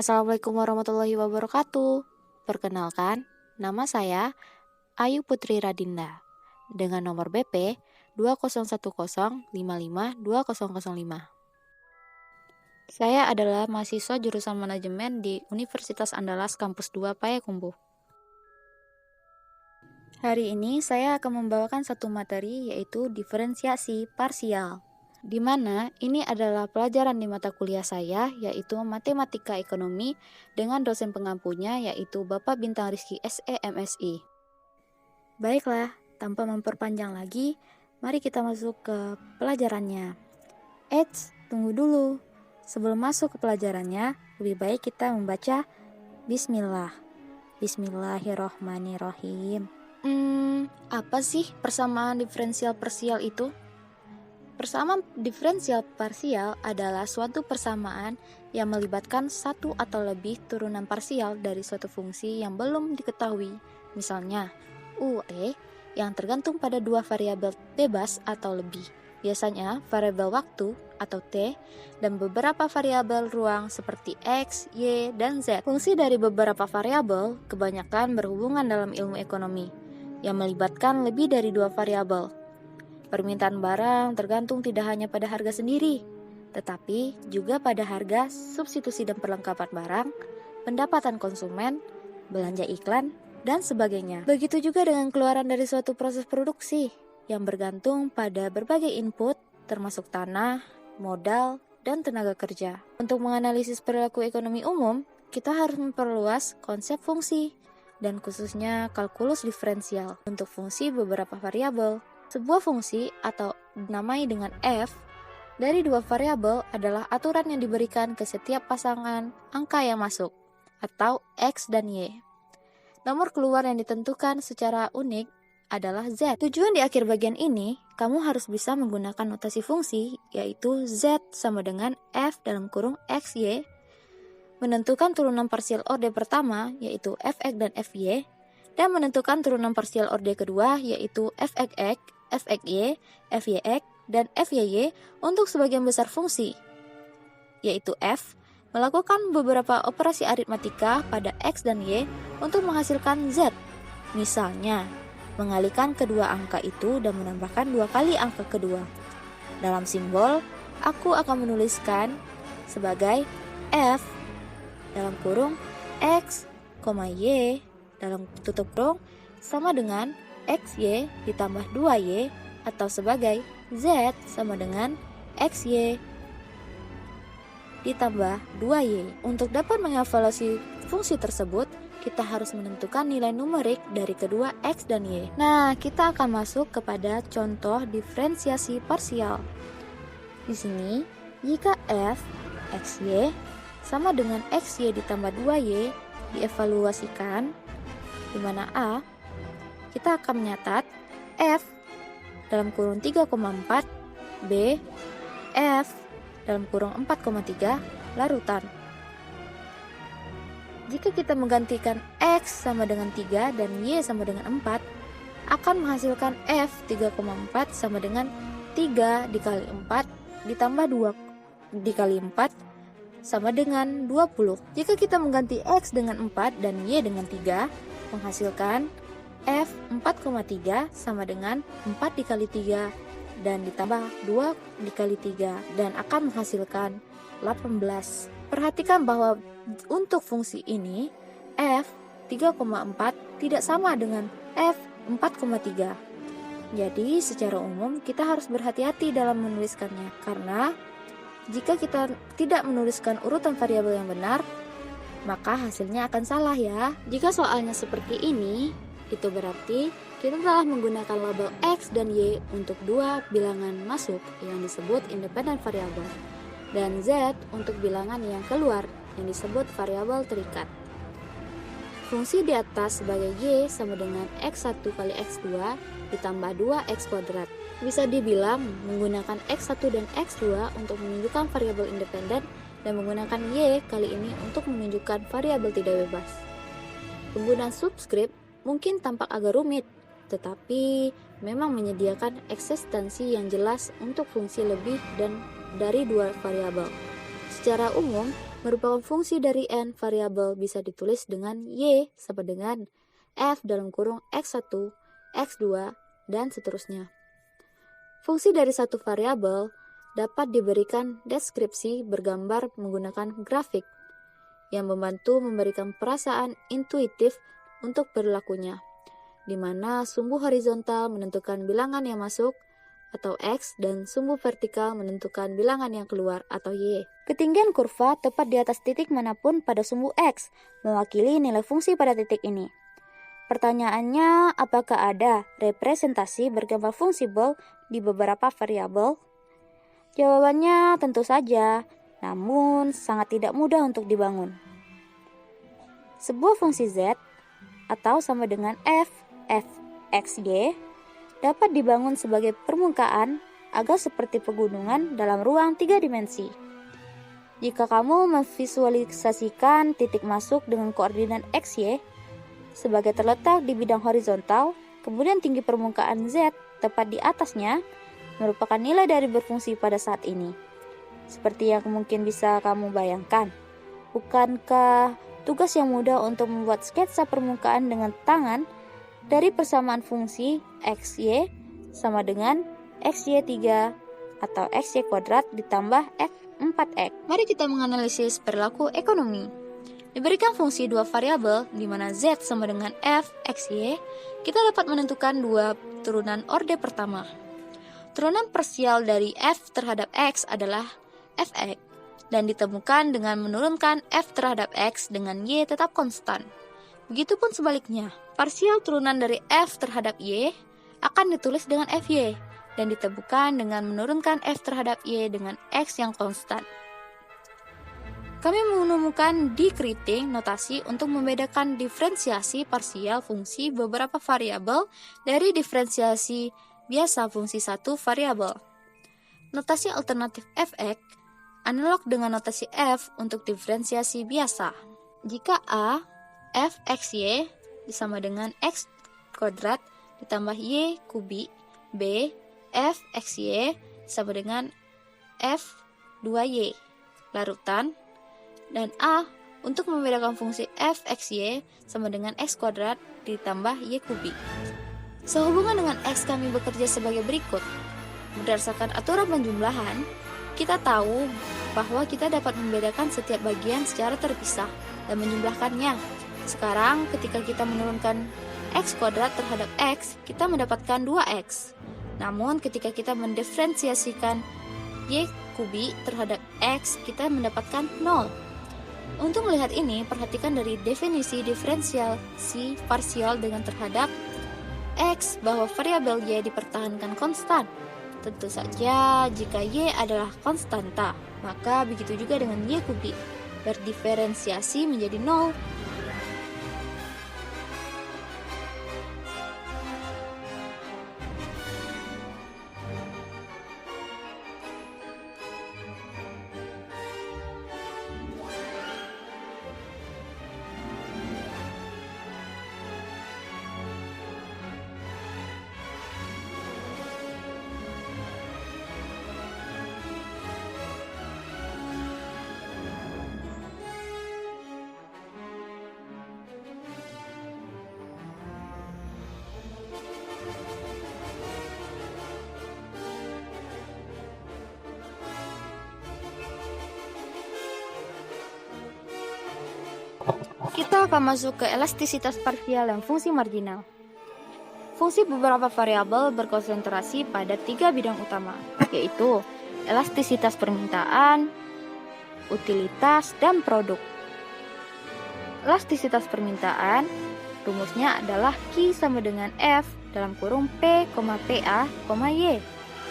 Assalamualaikum warahmatullahi wabarakatuh. Perkenalkan, nama saya Ayu Putri Radinda dengan nomor BP 201055205. Saya adalah mahasiswa jurusan manajemen di Universitas Andalas Kampus 2 Payakumbuh. Hari ini saya akan membawakan satu materi yaitu diferensiasi parsial, di mana ini adalah pelajaran di mata kuliah saya yaitu Matematika Ekonomi dengan dosen pengampunya yaitu Bapak Bintang Rizky SE MSI. Baiklah, tanpa memperpanjang lagi, mari kita masuk ke pelajarannya. Tunggu dulu. Sebelum masuk ke pelajarannya, lebih baik kita membaca Bismillah. Bismillahirrohmanirrohim. Apa sih persamaan diferensial parsial itu? Persamaan diferensial parsial adalah suatu persamaan yang melibatkan satu atau lebih turunan parsial dari suatu fungsi yang belum diketahui. Misalnya, U(T) yang tergantung pada dua variabel bebas atau lebih. Biasanya variabel waktu atau T dan beberapa variabel ruang seperti X, Y, dan Z. Fungsi dari beberapa variabel kebanyakan berhubungan dalam ilmu ekonomi yang melibatkan lebih dari dua variabel. Permintaan barang tergantung tidak hanya pada harga sendiri, tetapi juga pada harga substitusi dan perlengkapan barang, pendapatan konsumen, belanja iklan, dan sebagainya. Begitu juga dengan keluaran dari suatu proses produksi yang bergantung pada berbagai input termasuk tanah, modal, dan tenaga kerja. Untuk menganalisis perilaku ekonomi umum, kita harus memperluas konsep fungsi dan khususnya kalkulus diferensial untuk fungsi beberapa variabel. Sebuah fungsi atau dinamai dengan f dari dua variabel adalah aturan yang diberikan ke setiap pasangan angka yang masuk atau x dan y. Nomor keluar yang ditentukan secara unik adalah Z. Tujuan di akhir bagian ini, kamu harus bisa menggunakan notasi fungsi, yaitu Z sama dengan F dalam kurung XY, menentukan turunan parsial orde pertama, yaitu Fx dan Fy, dan menentukan turunan parsial orde kedua, yaitu Fxx, Fxy, Fyx, dan Fyy untuk sebagian besar fungsi, yaitu F, melakukan beberapa operasi aritmatika pada X dan Y untuk menghasilkan Z. Misalnya, mengalihkan kedua angka itu dan menambahkan dua kali angka kedua. Dalam simbol, aku akan menuliskan sebagai F dalam kurung X, Y dalam tutup kurung sama dengan XY ditambah 2Y atau sebagai Z sama dengan XY ditambah 2Y. Untuk dapat mengevaluasi fungsi tersebut, kita harus menentukan nilai numerik dari kedua X dan Y. Nah, kita akan masuk kepada contoh diferensiasi parsial. Di sini, jika F, XY sama dengan XY ditambah 2Y dievaluasikan, di mana A, kita akan menyatat F dalam kurung 3,4, B, F dalam kurung 4,3 larutan. Jika kita menggantikan X sama dengan 3 dan Y sama dengan 4, akan menghasilkan F 3,4 sama dengan 3 dikali 4 ditambah 2 dikali 4 sama dengan 20. Jika kita mengganti X dengan 4 dan Y dengan 3, menghasilkan F 4,3 sama dengan 4 dikali 3 dan ditambah 2 dikali 3 dan akan menghasilkan 18. Perhatikan bahwa untuk fungsi ini F 3,4 tidak sama dengan F 4,3. Jadi secara umum kita harus berhati-hati dalam menuliskannya, karena jika kita tidak menuliskan urutan variabel yang benar, maka hasilnya akan salah ya. Jika soalnya seperti ini, itu berarti kita telah menggunakan label X dan Y untuk dua bilangan masuk yang disebut independen variabel, dan Z untuk bilangan yang keluar yang disebut variabel terikat. Fungsi di atas sebagai Y sama dengan X1 kali X2 ditambah 2X kuadrat. Bisa dibilang menggunakan X1 dan X2 untuk menunjukkan variabel independen dan menggunakan Y kali ini untuk menunjukkan variabel tidak bebas. Penggunaan subskrip mungkin tampak agak rumit, tetapi memang menyediakan eksistensi yang jelas untuk fungsi lebih dan dari dua variabel. Secara umum, merupakan fungsi dari n variabel bisa ditulis dengan y sama dengan f dalam kurung x1, x2, dan seterusnya. Fungsi dari satu variabel dapat diberikan deskripsi bergambar menggunakan grafik yang membantu memberikan perasaan intuitif untuk berlakunya, di mana sumbu horizontal menentukan bilangan yang masuk atau X dan sumbu vertikal menentukan bilangan yang keluar atau Y. Ketinggian kurva tepat di atas titik manapun pada sumbu X mewakili nilai fungsi pada titik ini. Pertanyaannya, apakah ada representasi bergambar fungible di beberapa variabel? Jawabannya tentu saja, namun sangat tidak mudah untuk dibangun. Sebuah fungsi Z atau sama dengan f x, y dapat dibangun sebagai permukaan agak seperti pegunungan dalam ruang 3 dimensi. Jika kamu memvisualisasikan titik masuk dengan koordinat x, y sebagai terletak di bidang horizontal, kemudian tinggi permukaan Z tepat di atasnya merupakan nilai dari berfungsi pada saat ini. Seperti yang mungkin bisa kamu bayangkan, bukankah tugas yang mudah untuk membuat sketsa permukaan dengan tangan dari persamaan fungsi xy sama dengan xy3 atau xy kuadrat ditambah x4x. Mari kita menganalisis perilaku ekonomi. Diberikan fungsi dua variabel di mana z sama dengan f xy, kita dapat menentukan dua turunan orde pertama. Turunan parsial dari f terhadap x adalah fx dan ditemukan dengan menurunkan f terhadap x dengan y tetap konstan. Begitupun sebaliknya, parsial turunan dari f terhadap y akan ditulis dengan fy dan ditemukan dengan menurunkan f terhadap y dengan x yang konstan. Kami menemukan decreasing notasi untuk membedakan diferensiasi parsial fungsi beberapa variabel dari diferensiasi biasa fungsi satu variabel. Notasi alternatif fx analog dengan notasi f untuk diferensiasi biasa. Jika a f xy sama dengan x kuadrat ditambah y kubik, b f xy sama dengan f 2y larutan, dan a untuk membedakan fungsi f xy sama dengan x kuadrat ditambah y kubik. Sehubungan dengan x kami bekerja sebagai berikut. Berdasarkan aturan penjumlahan, kita tahu bahwa kita dapat membedakan setiap bagian secara terpisah dan menjumlahkannya. Sekarang ketika kita menurunkan x kuadrat terhadap x, kita mendapatkan 2x. Namun ketika kita mendiferensiasikan y kubik terhadap x, kita mendapatkan 0. Untuk melihat ini, perhatikan dari definisi diferensiasi parsial dengan terhadap x bahwa variabel y dipertahankan konstan. Tentu saja jika y adalah konstanta, maka begitu juga dengan y kubik berdiferensiasi menjadi 0. Kita akan masuk ke elastisitas parsial dan fungsi marginal. Fungsi beberapa variabel berkonsentrasi pada 3 bidang utama, yaitu elastisitas permintaan, utilitas, dan produk. Elastisitas permintaan, rumusnya adalah Q sama dengan F dalam kurung P, PA, Y,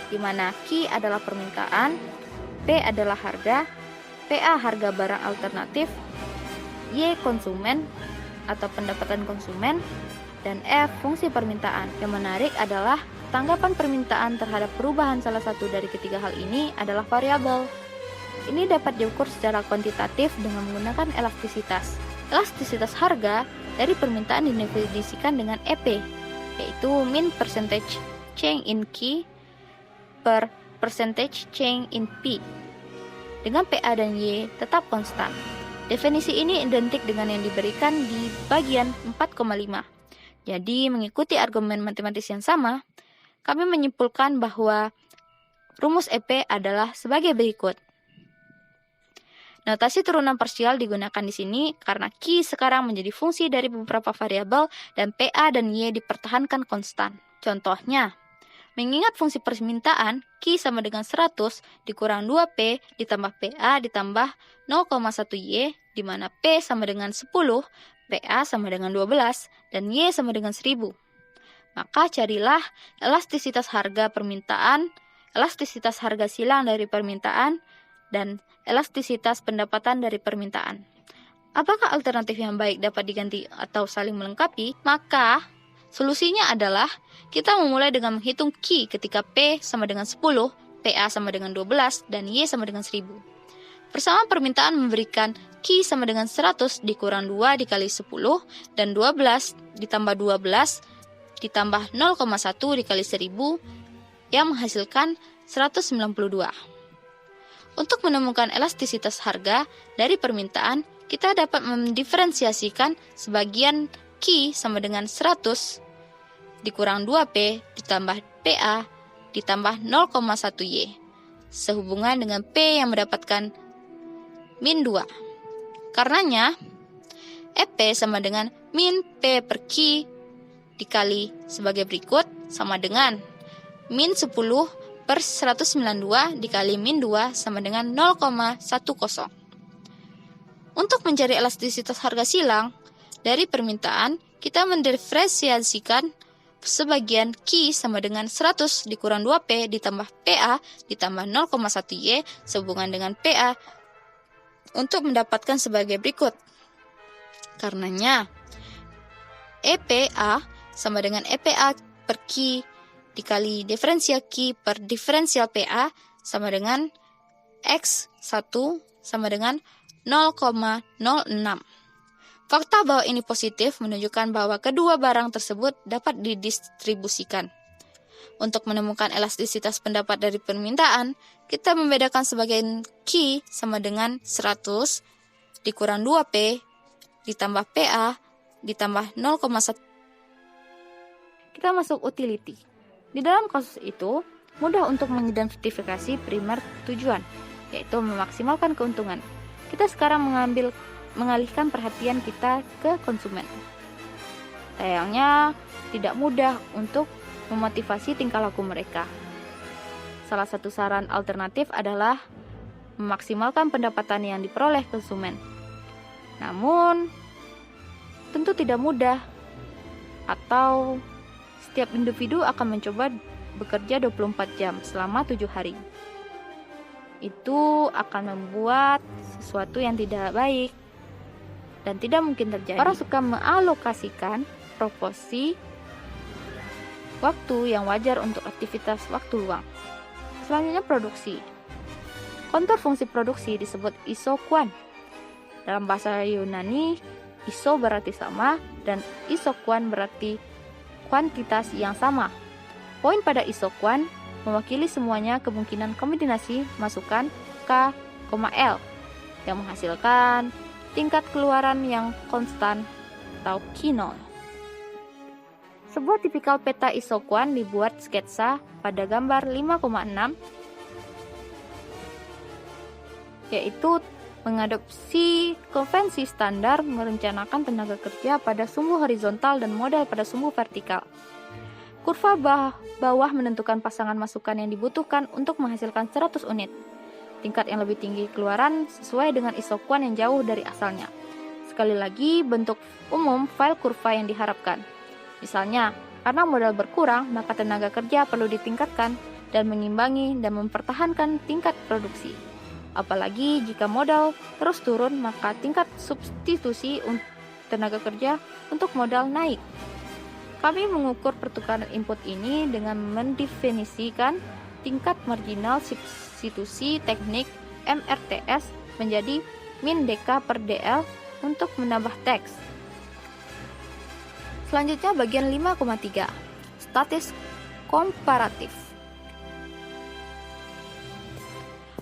di mana Q adalah permintaan, P adalah harga, PA harga barang alternatif, Y konsumen atau pendapatan konsumen, dan F fungsi permintaan. Yang menarik adalah tanggapan permintaan terhadap perubahan salah satu dari ketiga hal ini adalah variabel. Ini dapat diukur secara kuantitatif dengan menggunakan elastisitas. Elastisitas harga dari permintaan didefinisikan dengan EP, yaitu mean percentage change in Q per percentage change in P. dengan PA dan Y tetap konstan. Definisi ini identik dengan yang diberikan di bagian 4,5. Jadi, mengikuti argumen matematis yang sama, kami menyimpulkan bahwa rumus EP adalah sebagai berikut. Notasi turunan parsial digunakan di sini karena Q sekarang menjadi fungsi dari beberapa variabel dan PA dan Y dipertahankan konstan. Contohnya, mengingat fungsi permintaan, Q sama dengan 100 dikurang 2P ditambah PA ditambah 0,1Y, di mana P sama dengan 10, PA sama dengan 12, dan Y sama dengan 1000. Maka carilah elastisitas harga permintaan, elastisitas harga silang dari permintaan, dan elastisitas pendapatan dari permintaan. Apakah alternatif yang baik dapat diganti atau saling melengkapi? Maka solusinya adalah kita memulai dengan menghitung Q ketika P sama dengan 10, PA sama dengan 12, dan Y sama dengan 1000. Persamaan permintaan memberikan Q sama dengan 100 dikurang 2 dikali 10, dan 12 ditambah 12 ditambah 0,1 dikali 1000 yang menghasilkan 192. Untuk menemukan elastisitas harga dari permintaan, kita dapat mendiferensiasikan sebagian Q sama dengan 100 dikurang 2P ditambah PA ditambah 0,1Y sehubungan dengan P yang mendapatkan min 2. Karenanya, EP sama dengan min P per Q dikali sebagai berikut sama dengan min 10 per 192 dikali min 2 sama dengan 0,10. Untuk mencari elastisitas harga silang dari permintaan, kita mendiferensiasikan sebagian Q sama dengan 100 dikurang 2P ditambah PA ditambah 0,1Y sehubungan dengan PA untuk mendapatkan sebagai berikut. Karenanya, EPA sama dengan EPA per Q dikali diferensial Q per diferensial PA sama dengan X1 sama dengan 0,06. Fakta bahwa ini positif menunjukkan bahwa kedua barang tersebut dapat didistribusikan. Untuk menemukan elastisitas pendapat dari permintaan, kita membedakan sebagian Q sama dengan 100 dikurang 2P ditambah PA ditambah 0,1. Kita masuk utility. Di dalam kasus itu, mudah untuk mengidentifikasi primer tujuan, yaitu memaksimalkan keuntungan. Kita sekarang mengalihkan perhatian kita ke konsumen. Sayangnya, tidak mudah untuk memotivasi tingkah laku mereka. Salah satu saran alternatif adalah memaksimalkan pendapatan yang diperoleh konsumen. Namun, tentu tidak mudah, atau setiap individu akan mencoba bekerja 24 jam selama 7 hari. Itu akan membuat sesuatu yang tidak baik dan tidak mungkin terjadi. Orang suka mengalokasikan proporsi waktu yang wajar untuk aktivitas waktu luang. Selanjutnya produksi. Kontur fungsi produksi disebut isokuan. Dalam bahasa Yunani, iso berarti sama dan isokuan berarti kuantitas yang sama. Poin pada isokuan mewakili semuanya kemungkinan kombinasi masukan K, L yang menghasilkan tingkat keluaran yang konstan atau Q0. Sebuah tipikal peta isokuan dibuat sketsa pada gambar 5,6, yaitu mengadopsi konvensi standar merencanakan tenaga kerja pada sumbu horizontal dan modal pada sumbu vertikal. Kurva bawah menentukan pasangan masukan yang dibutuhkan untuk menghasilkan 100 unit. Tingkat yang lebih tinggi keluaran sesuai dengan isokuan yang jauh dari asalnya. Sekali lagi, bentuk umum file kurva yang diharapkan. Misalnya, karena modal berkurang, maka tenaga kerja perlu ditingkatkan dan mengimbangi dan mempertahankan tingkat produksi. Apalagi jika modal terus turun, maka tingkat substitusi tenaga kerja untuk modal naik. Kami mengukur pertukaran input ini dengan mendefinisikan tingkat marginal substitusi teknik MRTS menjadi min DK per DL untuk menambah teks. Selanjutnya bagian 5,3, statis komparatif.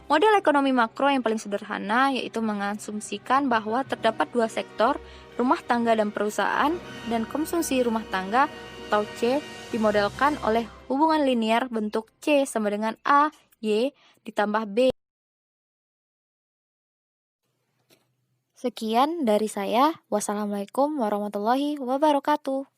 Model ekonomi makro yang paling sederhana yaitu mengasumsikan bahwa terdapat dua sektor, rumah tangga dan perusahaan, dan konsumsi rumah tangga atau C dimodelkan oleh hubungan linear bentuk C sama dengan A, Y ditambah B. Sekian dari saya. Wassalamualaikum warahmatullahi wabarakatuh.